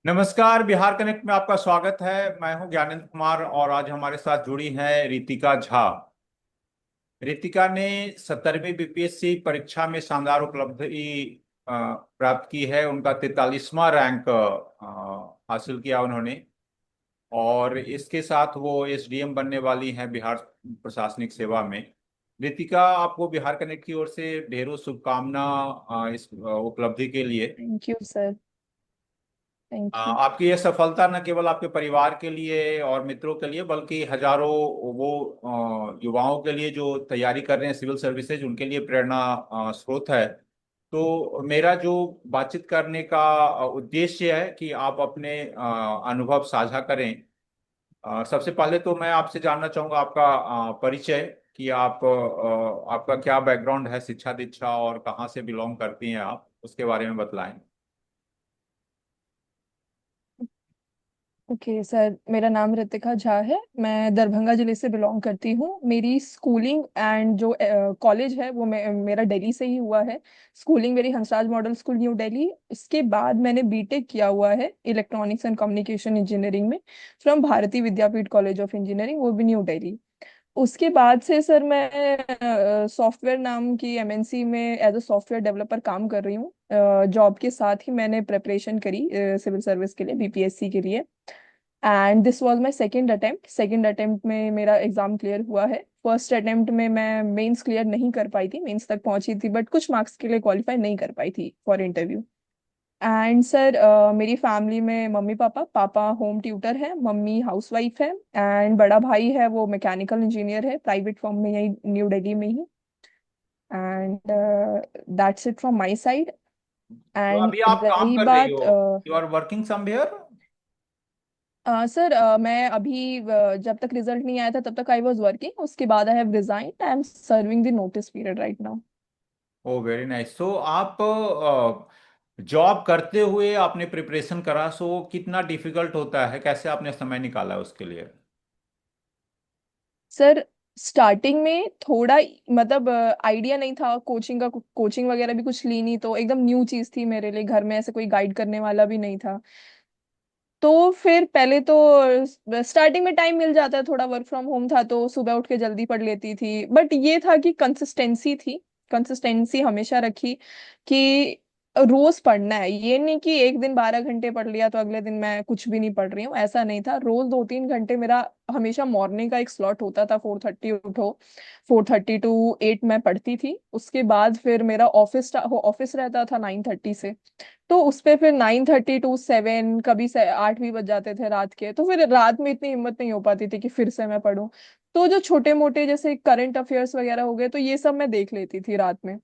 नमस्कार। बिहार कनेक्ट में आपका स्वागत है। मैं हूं ज्ञानेंद्र कुमार और आज हमारे साथ जुड़ी हैं रितिका झा। रितिका ने 17वीं बीपीएससी परीक्षा में शानदार उपलब्धि प्राप्त की है। उनका 43वां रैंक हासिल किया उन्होंने। और इसके साथ वो एसडीएम बनने वाली हैं बिहार प्रशासनिक सेवा में। रितिका, आपको बिहार कनेक्ट की ओर से ढेरों शुभकामना इस उपलब्धि के लिए। Thank you sir. Thank you. आपकी यह सफलता न केवल आपके परिवार के लिए और मित्रों के लिए बल्कि हजारों वो युवाओं के लिए जो तैयारी कर रहे हैं सिविल सर्विसेज, उनके लिए प्रेरणा स्रोत है। तो मेरा जो बातचीत करने का उद्देश्य है कि आप अपने अनुभव साझा करें। सबसे पहले तो मैं आपसे जानना चाहूंगा आपका परिचय, कि आपका क्या बैकग्राउंड है, शिक्षा दीक्षा, और कहाँ से बिलोंग करती हैं आप, उसके बारे में बतलाएं। ओके सर, मेरा नाम रितिका झा है। मैं दरभंगा जिले से बिलोंग करती हूँ। मेरी स्कूलिंग एंड जो कॉलेज है वो मेरा दिल्ली से ही हुआ है। स्कूलिंग मेरी Hansraj model school New Delhi. इसके बाद मैंने बीटेक किया हुआ है इलेक्ट्रॉनिक्स एंड कम्युनिकेशन इंजीनियरिंग में from Bharati Vidyapeeth college of engineering, वो भी न्यू दिल्ली। उसके बाद से सर मैं सॉफ्टवेयर नाम की एमएनसी में एज अ सॉफ्टवेयर डेवलपर काम कर रही हूँ। जॉब के साथ ही मैंने प्रेपरेशन करी सिविल सर्विस के लिए, बीपीएससी के लिए। And this was my second attempt में मेरा एग्जाम क्लियर हुआ है। फर्स्ट अटेम्प्ट में मैं मेंस क्लियर नहीं कर पाई थी, मेंस तक पहुंची थी बट कुछ मार्क्स के लिए क्वालिफाई नहीं कर पाई थी फॉर इंटरव्यू। एंड सर मेरी फैमिली में mummy papa, papa home tutor है, मम्मी हाउसवाइफ है। एंड बड़ा भाई है, वो मैकेनिकल इंजीनियर है प्राइवेट फर्म में यही न्यू दिल्ली में ही। And that's it from my side. तो एंड अभी आप काम रही कर रही बात हो, you are working somewhere? Sir मैं अभी जब तक रिजल्ट नहीं आया था तब तक आई वाज वर्किंग। उसके बाद I have resigned. I am serving the notice period right now. Oh very nice. So आप जॉब करते हुए आपने प्रिपरेशन करा, सो कितना डिफिकल्ट होता है, कैसे आपने समय निकाला उसके लिए? सर स्टार्टिंग में थोड़ा मतलब आइडिया नहीं था कोचिंग का। कोचिंग वगैरह भी कुछ ली नहीं, तो एकदम न्यू चीज थी मेरे लिए। घर में ऐसे कोई गाइड करने वाला भी नहीं था। तो फिर पहले तो स्टार्टिंग में टाइम मिल जाता है, थोड़ा वर्क फ्रॉम होम था तो सुबह उठ के जल्दी पढ़ लेती थी। बट ये था कि कंसिस्टेंसी थी। कंसिस्टेंसी हमेशा रखी कि रोज पढ़ना है। ये नहीं कि एक दिन 12 घंटे पढ़ लिया तो अगले दिन मैं कुछ भी नहीं पढ़ रही हूँ, ऐसा नहीं था। रोज 2-3 घंटे मेरा हमेशा मॉर्निंग का एक स्लॉट होता था। 4:30 उठो, 4:30 to 8 मैं पढ़ती थी। उसके बाद फिर मेरा ऑफिस ऑफिस रहता था 9:30 से। तो उस पे फिर 9:30 to 7, कभी 8 भी बज जाते थे रात के। तो फिर रात में इतनी हिम्मत नहीं हो पाती थी कि फिर से मैं पढूं। तो जो छोटे मोटे जैसे करंट अफेयर्स वगैरह हो गए तो ये सब मैं देख लेती थी रात में।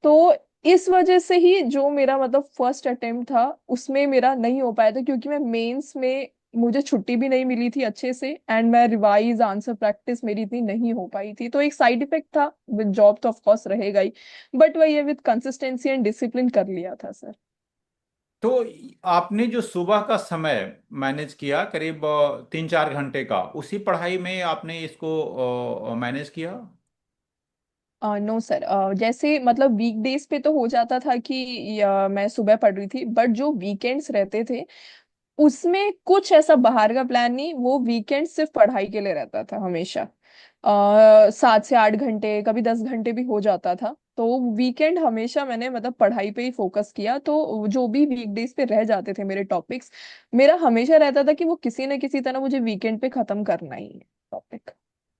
तो इस वजह से ही जो मेरा मतलब फर्स्ट अटेम्प्ट था उसमें मेरा नहीं हो पाया था, क्योंकि मैं मेंस में मुझे छुट्टी भी नहीं मिली थी अच्छे से। एंड मैं रिवाइज आंसर प्रैक्टिस मेरी इतनी नहीं हो पाई थी, तो एक साइड इफेक्ट था। विद जॉब तो ऑफ कोर्स रहेगा ही, बट वही है, विद कंसिस्टेंसी एंड डिसिप्लिन कर लिया था सर। तो आपने जो सुबह का समय मैनेज किया, करीब 3-4 घंटे का, उसी पढ़ाई में आपने इसको मैनेज किया? नो सर, जैसे मतलब वीकडेज पे तो हो जाता था कि मैं सुबह पढ़ रही थी, बट जो वीकेंड्स रहते थे उसमें कुछ ऐसा बाहर का प्लान नहीं। वो वीकेंड सिर्फ पढ़ाई के लिए रहता था हमेशा। 7 से 8 घंटे, कभी 10 घंटे भी हो जाता था। तो वीकेंड हमेशा मैंने मतलब पढ़ाई पे ही फोकस किया। तो जो भी वीकडेज पे रह जाते थे मेरे टॉपिक्स, मेरा हमेशा रहता था कि वो किसी न किसी तरह मुझे वीकेंड पे खत्म करना ही है टॉपिक।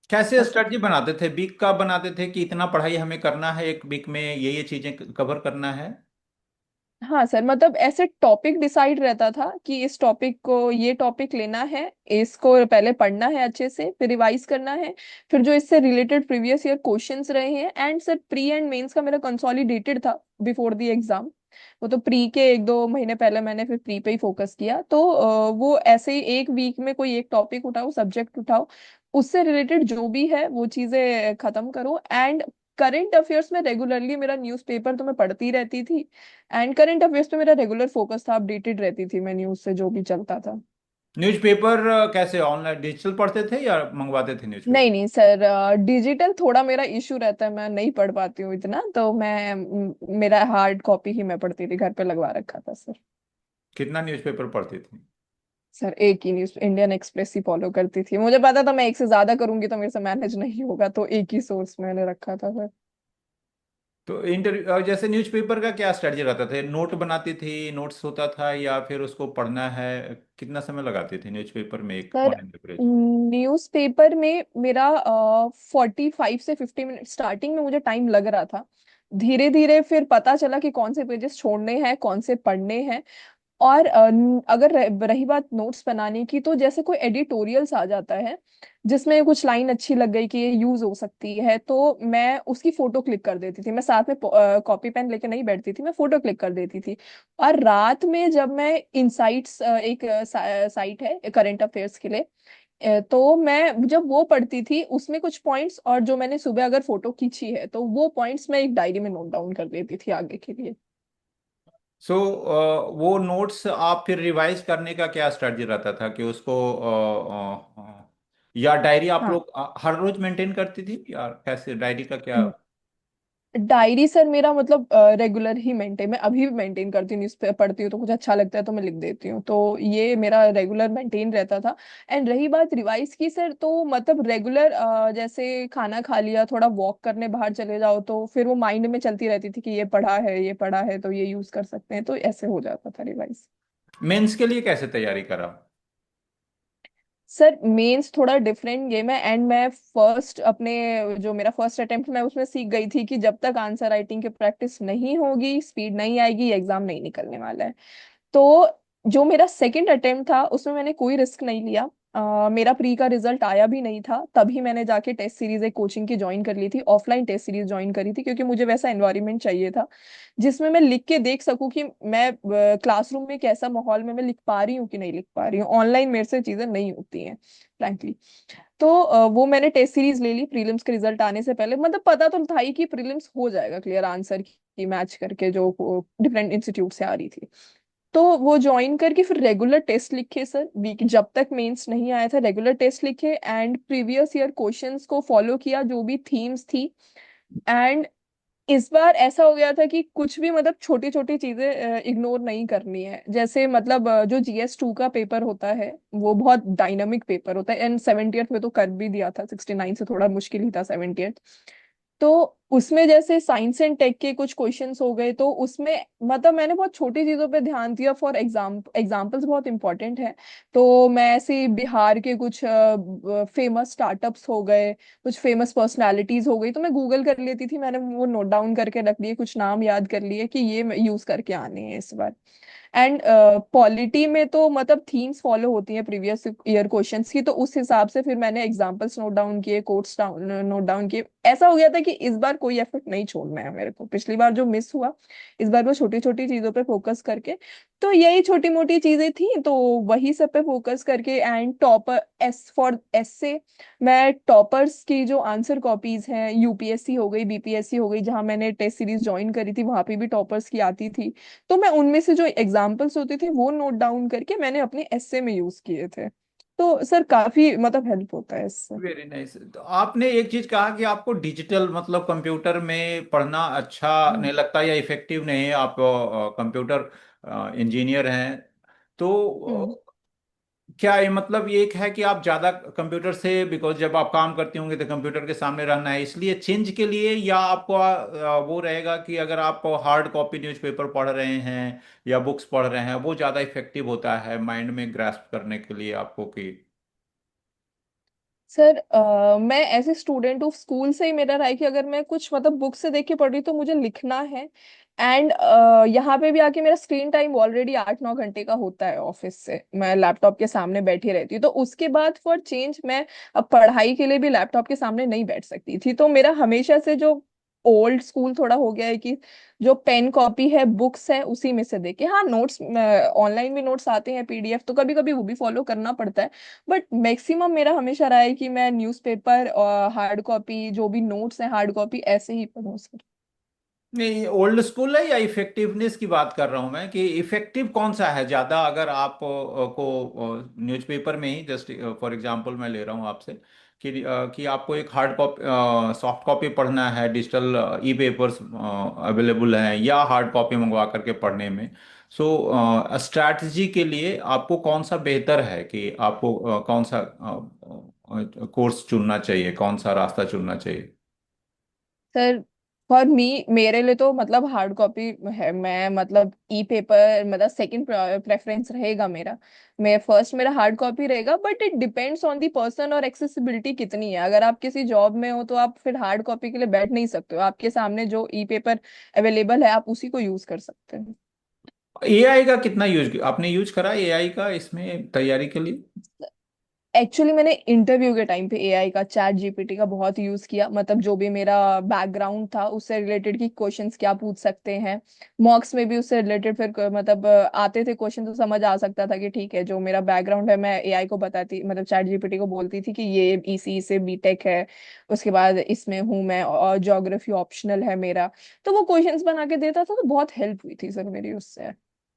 कैसे ओके। स्ट्रेटजी बनाते थे? वीक का बनाते थे कि इतना पढ़ाई हमें करना है, एक वीक में ये चीजें कवर करना है? हाँ सर, मतलब ऐसे टॉपिक डिसाइड रहता था कि इस टॉपिक को, ये टॉपिक लेना है, इसको पहले पढ़ना है अच्छे से, फिर रिवाइज करना है। फिर जो इससे रिलेटेड प्रीवियस ईयर क्वेश्चंस रहे हैं, and sir pre and mains का मेरा कंसोलिडेटेड था बिफोर द एग्जाम। वो तो प्री के 1-2 महीने पहले मैंने फिर प्री पे ही फोकस किया। तो वो ऐसे ही एक वीक में कोई एक टॉपिक उठाओ, सब्जेक्ट उठाओ, उससे रिलेटेड जो भी है वो चीजें खत्म करो। एंड करंट अफेयर्स में रेगुलरली मेरा न्यूज़पेपर तो मैं पढ़ती रहती थी। एंड करंट अफेयर्स पे मेरा रेगुलर फोकस था, अपडेटेड रहती थी मैं न्यूज से जो भी चलता था। न्यूज़पेपर कैसे, ऑनलाइन डिजिटल पढ़ते थे या मंगवाते थे न्यूज़पेपर? नहीं नहीं सर, डिजिटल थोड़ा मेरा इशू रहता है, मैं नहीं पढ़ पाती हूँ इतना। तो मैं मेरा हार्ड कॉपी ही मैं पढ़ती थी, घर पे लगवा रखा था सर। कितना न्यूज़पेपर पढ़ती थी? सर एक ही न्यूज इंडियन एक्सप्रेस ही फॉलो करती थी, मुझे पता था मैं एक से ज्यादा करूंगी तो मेरे से मैनेज नहीं होगा, तो एक ही सोर्स मैंने रखा था सर। तो इंटरव्यू जैसे न्यूज़पेपर का क्या स्ट्रेटजी रहता था? नोट बनाती थी, नोट्स होता था, या फिर उसको पढ़ना है? कितना समय लगाती थी न्यूज़पेपर में एक सर ऑन एवरेज? न्यूज़पेपर में मेरा 45 से 50 मिनट स्टार्टिंग में मुझे टाइम लग रहा था। धीरे धीरे फिर पता चला कि कौन से पेजेस छोड़ने हैं कौन से पढ़ने हैं। और अगर रही बात नोट्स बनाने की, तो जैसे कोई एडिटोरियल्स आ जाता है जिसमें कुछ लाइन अच्छी लग गई कि ये यूज हो सकती है, तो मैं उसकी फोटो क्लिक कर देती थी। मैं साथ में कॉपी पेन लेके नहीं बैठती थी, मैं फोटो क्लिक कर देती थी। और रात में जब मैं इनसाइट्स, एक साइट है करंट अफेयर्स के लिए, तो मैं जब वो पढ़ती थी उसमें कुछ पॉइंट्स, और जो मैंने सुबह अगर फोटो खींची है तो वो पॉइंट्स मैं एक डायरी में नोट डाउन कर देती थी आगे के लिए। सो वो नोट्स आप फिर रिवाइज करने का क्या स्ट्रेटजी रहता था कि उसको या डायरी आप हाँ। लोग हर रोज मेंटेन करती थी, या कैसे डायरी का क्या? डायरी सर मेरा मतलब रेगुलर ही मेंटेन, मैं अभी भी मेंटेन करती हूँ, न्यूज़ पढ़ती हूँ तो कुछ अच्छा लगता है तो मैं लिख देती हूँ, तो ये मेरा रेगुलर मेंटेन रहता था। एंड रही बात रिवाइज की सर, तो मतलब रेगुलर जैसे खाना खा लिया, थोड़ा वॉक करने बाहर चले जाओ, तो फिर वो माइंड में चलती रहती थी कि ये पढ़ा है ये पढ़ा है तो ये यूज कर सकते हैं, तो ऐसे हो जाता था रिवाइज। मेंस के लिए कैसे तैयारी करा? सर मेंस थोड़ा डिफरेंट गेम है, एंड मैं फर्स्ट अपने जो मेरा फर्स्ट अटेम्प्ट मैं उसमें सीख गई थी कि जब तक आंसर राइटिंग की प्रैक्टिस नहीं होगी, स्पीड नहीं आएगी, एग्जाम नहीं निकलने वाला है। तो जो मेरा सेकंड अटेम्प्ट था उसमें मैंने कोई रिस्क नहीं लिया। मेरा प्री का रिजल्ट आया भी नहीं था, तभी मैंने जाके टेस्ट सीरीज एक कोचिंग की ज्वाइन कर ली थी, ऑफलाइन टेस्ट सीरीज ज्वाइन करी थी, क्योंकि मुझे वैसा एनवायरनमेंट चाहिए था जिसमें मैं लिख के देख सकूं कि मैं क्लासरूम में कैसा माहौल में मैं लिख पा रही हूँ कि नहीं लिख पा रही हूँ। ऑनलाइन मेरे से चीजें नहीं होती हैं फ्रैंकली। तो वो मैंने टेस्ट सीरीज ले ली प्रीलिम्स के रिजल्ट आने से पहले, मतलब पता तो था ही कि प्रीलिम्स हो जाएगा क्लियर आंसर की मैच करके जो डिफरेंट इंस्टीट्यूट से आ रही थी। तो वो ज्वाइन करके फिर रेगुलर टेस्ट लिखे सर, वीक जब तक मेंस नहीं आया था रेगुलर टेस्ट लिखे, एंड प्रीवियस ईयर क्वेश्चंस को फॉलो किया जो भी थीम्स थी। एंड इस बार ऐसा हो गया था कि कुछ भी मतलब छोटी छोटी चीजें इग्नोर नहीं करनी है, जैसे मतलब जो GS2 का पेपर होता है वो बहुत डायनामिक पेपर होता है, एंड 70th में तो कर भी दिया था, 69 से थोड़ा मुश्किल ही था 70th। तो उसमें जैसे साइंस एंड टेक के कुछ क्वेश्चंस हो गए, तो उसमें मतलब मैंने बहुत छोटी चीजों पे ध्यान दिया, फॉर एग्जाम्पल्स बहुत इंपॉर्टेंट है। तो मैं ऐसे बिहार के कुछ फेमस स्टार्टअप्स हो गए, कुछ फेमस पर्सनालिटीज हो गई, तो मैं गूगल कर लेती थी, मैंने वो नोट डाउन करके रख लिए, कुछ नाम याद कर लिए कि ये यूज करके आने हैं इस बार। एंड पॉलिटी में तो मतलब थीम्स फॉलो होती हैं प्रीवियस ईयर क्वेश्चंस की, तो उस हिसाब से फिर मैंने एग्जांपल्स नोट डाउन किए, कोट्स नोट डाउन किए। ऐसा हो गया था कि इस बार कोई एफर्ट नहीं छोड़ना है मेरे को, पिछली बार जो मिस हुआ इस बार वो छोटी छोटी चीजों पे फोकस करके, तो यही छोटी मोटी चीजें थी तो वही सब पे फोकस करके। And topper S for S से मैं टॉपर्स की जो आंसर कॉपीज हैं, यूपीएससी हो गई बीपीएससी हो गई, जहां मैंने टेस्ट सीरीज ज्वाइन करी थी वहां पे भी टॉपर्स की आती थी, तो मैं उनमें से जो एग्जाम्पल्स होते थे वो नोट डाउन करके मैंने अपने एस्से में यूज किए थे। तो सर काफी मतलब हेल्प होता है इससे। Very nice. तो आपने एक चीज कहा कि आपको डिजिटल मतलब कंप्यूटर में पढ़ना अच्छा हम्म। नहीं लगता या इफेक्टिव नहीं है, आप कंप्यूटर इंजीनियर हैं। तो हम्म। क्या ये मतलब ये एक है कि आप ज्यादा कंप्यूटर से, बिकॉज जब आप काम करते होंगे तो कंप्यूटर के सामने रहना है इसलिए चेंज के लिए, या आपको वो रहेगा कि अगर आप हार्ड कॉपी न्यूज़पेपर पढ़ रहे हैं या बुक्स पढ़ रहे हैं वो ज्यादा इफेक्टिव होता है माइंड में ग्रास्प करने के लिए आपको कि? सर मैं ऐसे स्टूडेंट हूँ, स्कूल से ही मेरा रहा है कि अगर मैं कुछ मतलब बुक से देख के पढ़ रही हूँ तो मुझे लिखना है। एंड यहाँ पे भी आके मेरा स्क्रीन टाइम ऑलरेडी 8-9 घंटे का होता है ऑफिस से, मैं लैपटॉप के सामने बैठी रहती हूँ, तो उसके बाद फॉर चेंज मैं अब पढ़ाई के लिए भी लैपटॉप के सामने नहीं बैठ सकती थी, तो मेरा हमेशा से जो ओल्ड स्कूल थोड़ा हो गया है कि जो पेन कॉपी है बुक्स है उसी में से देखे, हाँ नोट्स ऑनलाइन भी नोट्स आते हैं पीडीएफ, तो कभी कभी वो भी फॉलो करना पड़ता है। बट मैक्सिमम मेरा हमेशा रहा है कि मैं न्यूज़पेपर और हार्ड कॉपी जो भी नोट्स हैं हार्ड कॉपी ऐसे ही पढूं सर। नहीं, ओल्ड स्कूल है या इफेक्टिवनेस की बात कर रहा हूं मैं, कि इफेक्टिव कौन सा है ज्यादा? अगर आप को न्यूज़पेपर में ही, जस्ट फॉर एग्जांपल मैं ले रहा हूं आपसे, कि आपको एक हार्ड कॉपी, सॉफ्ट कॉपी पढ़ना है, डिजिटल ई पेपर्स अवेलेबल हैं, या हार्ड कॉपी मंगवा करके पढ़ने में। सो स्ट्रैटेजी के लिए आपको कौन सा बेहतर है, कि आपको कौन सा कोर्स चुनना चाहिए, कौन सा रास्ता चुनना चाहिए? सर फॉर मी, मेरे लिए तो मतलब हार्ड कॉपी है। मैं मतलब ई पेपर मतलब सेकंड प्रेफरेंस रहेगा मेरा। मैं फर्स्ट मेरा हार्ड कॉपी रहेगा, but it depends on the person और एक्सेसिबिलिटी कितनी है। अगर आप किसी जॉब में हो तो आप फिर हार्ड कॉपी के लिए बैठ नहीं सकते हो। आपके सामने जो ई पेपर अवेलेबल है आप उसी को यूज कर सकते हैं। एआई का कितना यूज आपने यूज करा, एआई का इसमें तैयारी के लिए? एक्चुअली मैंने इंटरव्यू के टाइम पे एआई का, चैट जीपीटी का बहुत यूज किया। मतलब जो भी मेरा बैकग्राउंड था उससे रिलेटेड की क्वेश्चंस क्या पूछ सकते हैं, मॉक्स में भी उससे रिलेटेड फिर मतलब आते थे क्वेश्चन, तो समझ आ सकता था कि ठीक है जो मेरा बैकग्राउंड है मैं एआई को बताती, मतलब चैट जीपीटी को बोलती थी कि ये इसी से बीटेक है, उसके बाद इसमें हूँ मैं, और ज्योग्राफी ऑप्शनल है मेरा। तो वो क्वेश्चंस बना के देता था, तो बहुत हेल्प हुई थी सर मेरी उससे।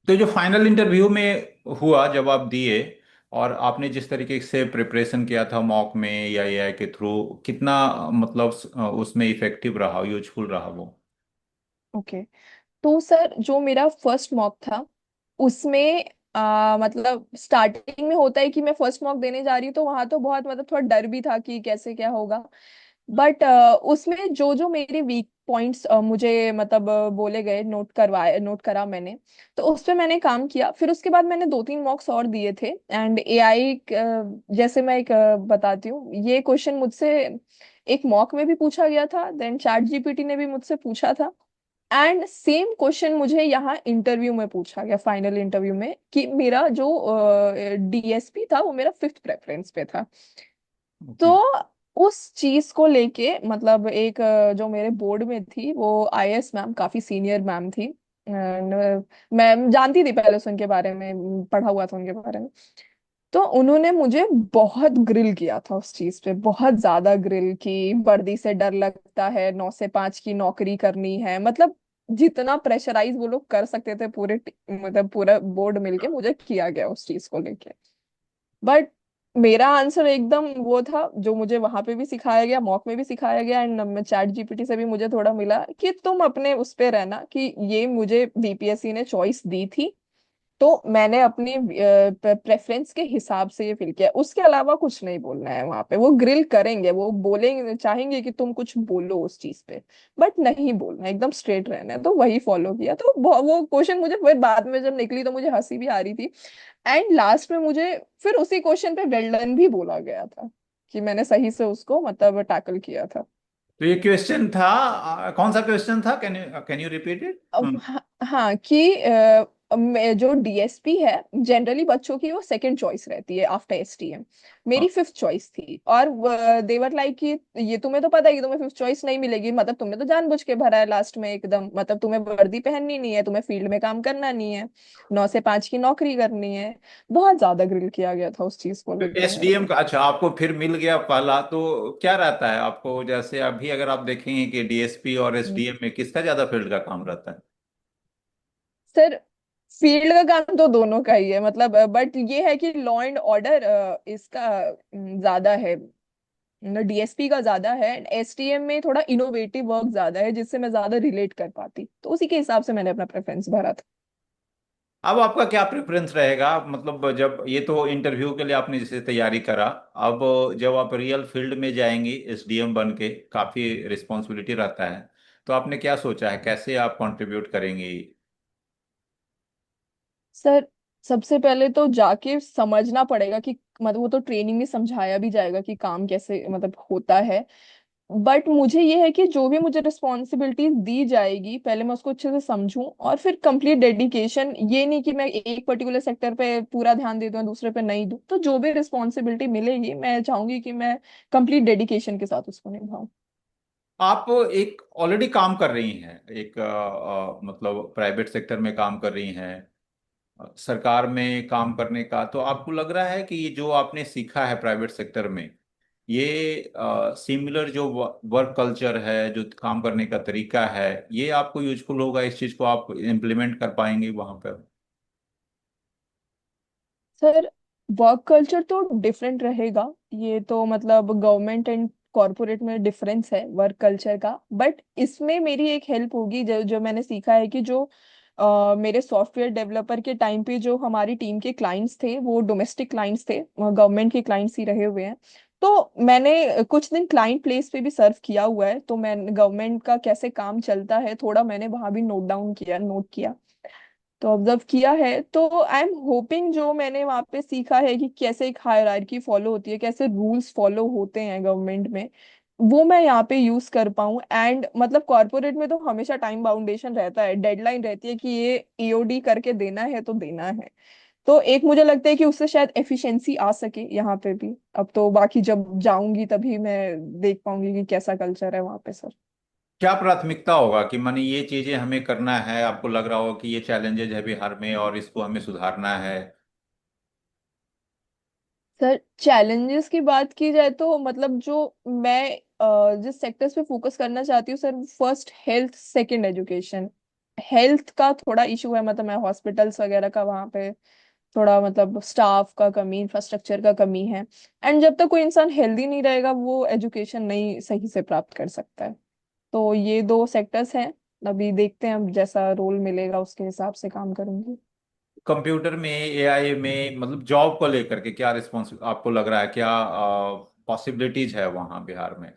तो जो फाइनल इंटरव्यू में हुआ, जब आप दिए, और आपने जिस तरीके से प्रिपरेशन किया था मॉक में या एआई के थ्रू, कितना मतलब उसमें इफेक्टिव रहा, यूजफुल रहा वो? ओके। तो सर जो मेरा फर्स्ट मॉक था उसमें मतलब स्टार्टिंग में होता है कि मैं फर्स्ट मॉक देने जा रही हूँ, तो वहां तो बहुत मतलब थोड़ा डर भी था कि कैसे क्या होगा। बट उसमें जो जो मेरे वीक पॉइंट्स मुझे मतलब बोले गए, नोट करा मैंने। तो उस पे मैंने काम किया। फिर उसके बाद मैंने 2-3 मॉक्स और दिए थे। एंड एआई, जैसे मैं एक बताती हूँ, ये क्वेश्चन मुझसे एक मॉक में भी पूछा गया था, देन चैट जीपीटी ने भी मुझसे पूछा था, एंड सेम क्वेश्चन मुझे यहाँ इंटरव्यू में पूछा गया, फाइनल इंटरव्यू में, कि मेरा जो डीएसपी था वो मेरा फिफ्थ प्रेफरेंस पे था। तो ओके। उस चीज को लेके मतलब एक जो मेरे बोर्ड में थी वो आईएएस मैम, काफी सीनियर मैम थी। मैं जानती थी पहले से उनके बारे में, पढ़ा हुआ था उनके बारे में। तो उन्होंने मुझे बहुत ग्रिल किया था उस चीज पे, बहुत ज्यादा ग्रिल की। वर्दी से डर लगता है, 9 से 5 की नौकरी करनी है, मतलब जितना प्रेशराइज वो लोग कर सकते थे पूरे मतलब पूरा बोर्ड मिलके मुझे किया गया उस चीज को लेके। बट मेरा आंसर एकदम वो था जो मुझे वहां पे भी सिखाया गया, मॉक में भी सिखाया गया, एंड चैट जीपीटी से भी मुझे थोड़ा मिला, कि तुम अपने उस पे रहना कि ये मुझे बीपीएससी ने चॉइस दी थी, तो मैंने अपनी प्रेफरेंस के हिसाब से ये फिल किया। उसके अलावा कुछ नहीं बोलना है वहां पे। वो ग्रिल करेंगे, वो बोलेंगे, चाहेंगे कि तुम कुछ बोलो उस चीज पे, बट नहीं बोलना, एकदम स्ट्रेट रहना है। तो वही फॉलो किया। तो वो क्वेश्चन मुझे फिर बाद में जब निकली तो मुझे हंसी भी आ रही थी। एंड लास्ट में मुझे फिर उसी क्वेश्चन पे वेल डन भी बोला गया था, कि मैंने सही से उसको मतलब टैकल किया था। तो ये क्वेश्चन था, कौन सा क्वेश्चन था? Can you repeat it? अब हाँ कि जो डीएसपी है, जनरली बच्चों की वो सेकंड चॉइस रहती है आफ्टर एसटीएम। मेरी फिफ्थ चॉइस थी, और देवर लाइक कि ये तुम्हें तो पता है कि तुम्हें फिफ्थ चॉइस नहीं मिलेगी, मतलब तुमने तो जानबूझ के भरा है लास्ट में एकदम, मतलब तुम्हें वर्दी पहननी नहीं है, तुम्हें फील्ड में काम करना नहीं है, 9 से 5 की नौकरी करनी है। बहुत ज्यादा ग्रिल किया गया था उस चीज को लेके मेरे एसडीएम को। का, अच्छा, आपको फिर मिल गया पहला, तो क्या रहता है आपको, जैसे अभी अगर आप देखेंगे कि डीएसपी और एसडीएम में किसका ज्यादा फील्ड का काम रहता है? सर फील्ड का काम तो दोनों का ही है, मतलब बट ये है कि लॉ एंड ऑर्डर इसका ज्यादा है, डीएसपी का ज्यादा है। एसटीएम में थोड़ा इनोवेटिव वर्क ज्यादा है, जिससे मैं ज्यादा रिलेट कर पाती, तो उसी के हिसाब से मैंने अपना प्रेफरेंस भरा था। अब आपका क्या प्रेफरेंस रहेगा, मतलब जब ये तो इंटरव्यू के लिए आपने जैसे तैयारी करा, अब जब आप रियल फील्ड में जाएंगे एसडीएम बन के, काफी रिस्पॉन्सिबिलिटी रहता है, तो आपने क्या सोचा है, कैसे आप कंट्रीब्यूट करेंगे? सर सबसे पहले तो जाके समझना पड़ेगा कि मतलब वो तो ट्रेनिंग में समझाया भी जाएगा कि काम कैसे मतलब होता है। बट मुझे ये है कि जो भी मुझे रिस्पॉन्सिबिलिटीज दी जाएगी पहले मैं उसको अच्छे से समझूं, और फिर कंप्लीट डेडिकेशन, ये नहीं कि मैं एक पर्टिकुलर सेक्टर पे पूरा ध्यान दे दूं दूसरे पे नहीं दूं। तो जो भी रिस्पॉन्सिबिलिटी मिलेगी मैं चाहूंगी कि मैं कंप्लीट डेडिकेशन के साथ उसको निभाऊं। आप एक ऑलरेडी काम कर रही हैं, एक मतलब प्राइवेट सेक्टर में काम कर रही हैं, सरकार में काम करने का, तो आपको लग रहा है कि ये जो आपने सीखा है प्राइवेट सेक्टर में, ये सिमिलर जो वर्क कल्चर है, जो काम करने का तरीका है, ये आपको यूजफुल होगा, इस चीज को आप इम्प्लीमेंट कर पाएंगे वहां पर? सर वर्क कल्चर तो डिफरेंट रहेगा। ये तो मतलब गवर्नमेंट एंड कॉरपोरेट में डिफरेंस है वर्क कल्चर का। बट इसमें मेरी एक हेल्प होगी, जो जो मैंने सीखा है कि जो मेरे सॉफ्टवेयर डेवलपर के टाइम पे जो हमारी टीम के क्लाइंट्स थे वो डोमेस्टिक क्लाइंट्स थे, गवर्नमेंट के क्लाइंट्स ही रहे हुए हैं। तो मैंने कुछ दिन क्लाइंट प्लेस पे भी सर्व किया हुआ है, तो मैं गवर्नमेंट का कैसे काम चलता है थोड़ा मैंने वहां भी नोट किया, तो ऑब्जर्व किया है। तो आई एम होपिंग जो मैंने वहां पे सीखा है कि कैसे एक हायरार्की फॉलो होती है, कैसे रूल्स फॉलो होते हैं गवर्नमेंट में, वो मैं यहाँ पे यूज कर पाऊँ। एंड मतलब कॉर्पोरेट में तो हमेशा टाइम बाउंडेशन रहता है, डेडलाइन रहती है कि ये ईओडी करके देना है तो देना है। तो एक मुझे लगता है कि उससे शायद एफिशिएंसी आ सके यहाँ पे भी। अब तो बाकी जब जाऊंगी तभी मैं देख पाऊंगी कि कैसा कल्चर है वहां पे सर। क्या प्राथमिकता होगा कि माने ये चीजें हमें करना है, आपको लग रहा होगा कि ये चैलेंजेज है बिहार में और इसको हमें सुधारना है? सर चैलेंजेस की बात की जाए तो मतलब जो मैं जिस सेक्टर्स पे फोकस करना चाहती हूँ sir, first health, second education. Health का थोड़ा इशू है, मतलब मैं हॉस्पिटल्स वगैरह का वहाँ पे थोड़ा मतलब स्टाफ का कमी, इंफ्रास्ट्रक्चर का कमी है। एंड जब तक कोई इंसान हेल्दी नहीं रहेगा वो एजुकेशन नहीं सही से प्राप्त कर सकता है। तो ये दो सेक्टर्स हैं। अभी देखते हैं, अब जैसा रोल मिलेगा उसके हिसाब से काम करूंगी। कंप्यूटर में, एआई में, मतलब जॉब को लेकर के क्या रिस्पॉन्स आपको लग रहा है, क्या पॉसिबिलिटीज है वहाँ बिहार में?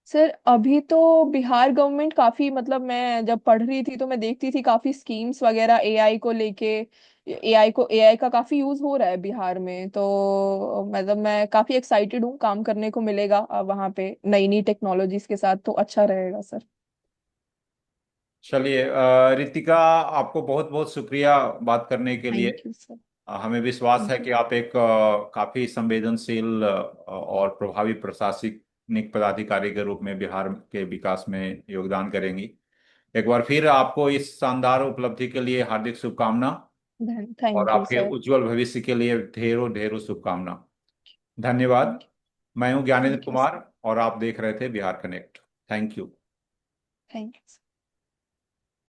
सर अभी तो बिहार गवर्नमेंट काफी, मतलब मैं जब पढ़ रही थी तो मैं देखती थी काफी स्कीम्स वगैरह एआई को लेके। एआई का काफी यूज हो रहा है बिहार में, तो मतलब मैं काफी एक्साइटेड हूँ, काम करने को मिलेगा वहाँ पे नई नई टेक्नोलॉजीज के साथ, तो अच्छा रहेगा सर। चलिए, रितिका, आपको बहुत बहुत शुक्रिया बात करने के लिए। Thank you sir. हमें विश्वास है थैंक यू। कि आप एक काफी संवेदनशील और प्रभावी प्रशासनिक पदाधिकारी के रूप में बिहार के विकास में योगदान करेंगी। एक बार फिर आपको इस शानदार उपलब्धि के लिए हार्दिक शुभकामना, और थैंक यू आपके सर। उज्जवल भविष्य के लिए ढेरों ढेरों शुभकामना। धन्यवाद। Thank you. मैं हूं Gyanendra thank you sir. Kumar और आप देख रहे थे Bihar connect. Thank you. Thank you.